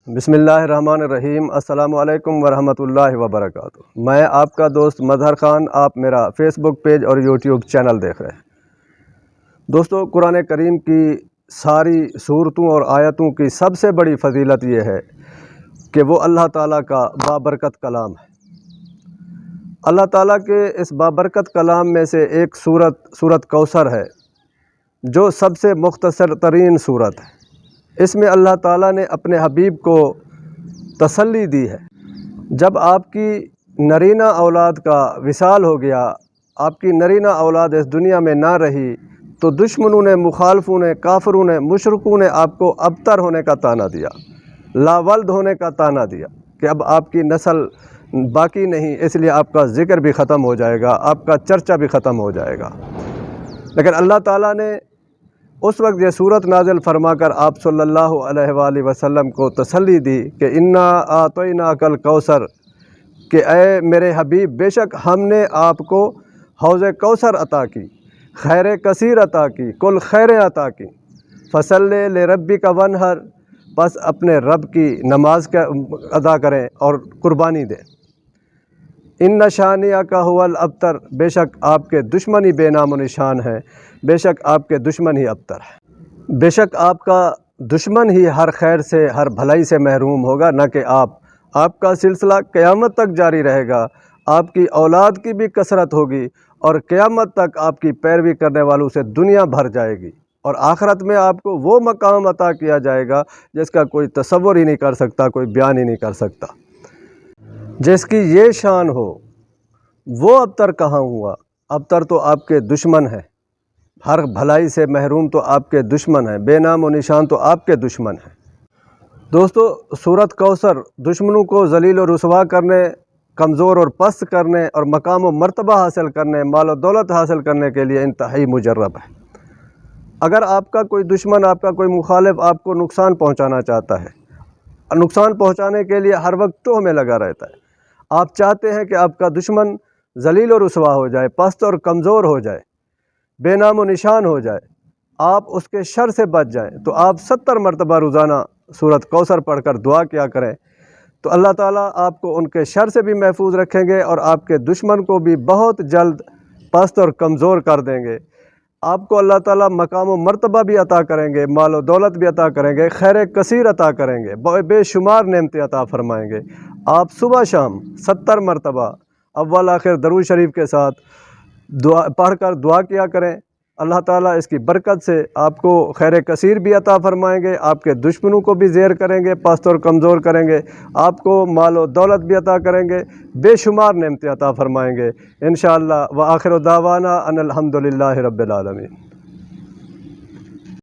بسم اللہ الرحمن الرحیم۔ السلام علیکم ورحمۃ اللہ وبرکاتہ۔ میں آپ کا دوست مظہر خان، آپ میرا فیس بک پیج اور یوٹیوب چینل دیکھ رہے ہیں۔ دوستو، قرآن کریم کی ساری صورتوں اور آیتوں کی سب سے بڑی فضیلت یہ ہے کہ وہ اللہ تعالیٰ کا بابرکت کلام ہے۔ اللہ تعالیٰ کے اس بابرکت کلام میں سے ایک سورت کوثر ہے، جو سب سے مختصر ترین سورت ہے۔ اس میں اللہ تعالیٰ نے اپنے حبیب کو تسلی دی ہے۔ جب آپ کی نرینہ اولاد کا وصال ہو گیا، آپ کی نرینہ اولاد اس دنیا میں نہ رہی، تو دشمنوں نے، مخالفوں نے، کافروں نے، مشرکوں نے آپ کو ابتر ہونے کا طعنہ دیا، لاولد ہونے کا طعنہ دیا کہ اب آپ کی نسل باقی نہیں، اس لیے آپ کا ذکر بھی ختم ہو جائے گا، آپ کا چرچا بھی ختم ہو جائے گا۔ لیکن اللہ تعالیٰ نے اس وقت یہ صورت نازل فرما کر آپ صلی اللہ علیہ وآلہ وسلم کو تسلی دی کہ انا اعطیناک الکوثر، کہ اے میرے حبیب، بے شک ہم نے آپ کو حوض کوثر عطا کی، خیر کثیر عطا کی، کل خیریں عطا کی۔ فصلی لربک وانحر، بس اپنے رب کی نماز کا ادا کریں اور قربانی دیں۔ ان شانئک ھو الابتر، بے شک آپ کے دشمن ہی بے نام و نشان ہیں، بے شک آپ کے دشمن ہی ابتر ہیں، بے شک آپ کا دشمن ہی ہر خیر سے، ہر بھلائی سے محروم ہوگا، نہ کہ آپ کا سلسلہ قیامت تک جاری رہے گا، آپ کی اولاد کی بھی کثرت ہوگی اور قیامت تک آپ کی پیروی کرنے والوں سے دنیا بھر جائے گی، اور آخرت میں آپ کو وہ مقام عطا کیا جائے گا جس کا کوئی تصور ہی نہیں کر سکتا، کوئی بیان ہی نہیں کر سکتا۔ جس کی یہ شان ہو وہ ابتر کہاں ہوا؟ ابتر تو آپ کے دشمن ہیں، ہر بھلائی سے محروم تو آپ کے دشمن ہیں، بے نام و نشان تو آپ کے دشمن ہیں۔ دوستو، سورت کوثر دشمنوں کو ذلیل و رسوا کرنے، کمزور اور پست کرنے اور مقام و مرتبہ حاصل کرنے، مال و دولت حاصل کرنے کے لیے انتہائی مجرب ہے۔ اگر آپ کا کوئی دشمن، آپ کا کوئی مخالف آپ کو نقصان پہنچانا چاہتا ہے، نقصان پہنچانے کے لیے ہر وقت تہمت میں لگا رہتا ہے، آپ چاہتے ہیں کہ آپ کا دشمن ذلیل و رسوا ہو جائے، پست اور کمزور ہو جائے، بے نام و نشان ہو جائے، آپ اس کے شر سے بچ جائیں، تو آپ 70 مرتبہ روزانہ سورت کوثر پڑھ کر دعا کیا کریں، تو اللہ تعالیٰ آپ کو ان کے شر سے بھی محفوظ رکھیں گے اور آپ کے دشمن کو بھی بہت جلد پست اور کمزور کر دیں گے۔ آپ کو اللہ تعالیٰ مقام و مرتبہ بھی عطا کریں گے، مال و دولت بھی عطا کریں گے، خیر کثیر عطا کریں گے، بے شمار نعمتیں عطا فرمائیں گے۔ آپ صبح شام 70 مرتبہ اول آخر درود شریف کے ساتھ دعا پڑھ کر دعا کیا کریں، اللہ تعالیٰ اس کی برکت سے آپ کو خیر کثیر بھی عطا فرمائیں گے، آپ کے دشمنوں کو بھی زیر کریں گے، پست اور کمزور کریں گے، آپ کو مال و دولت بھی عطا کریں گے، بے شمار نعمتیں عطا فرمائیں گے انشاءاللہ۔ وآخر دعوانا ان الحمدللہ رب العالمین۔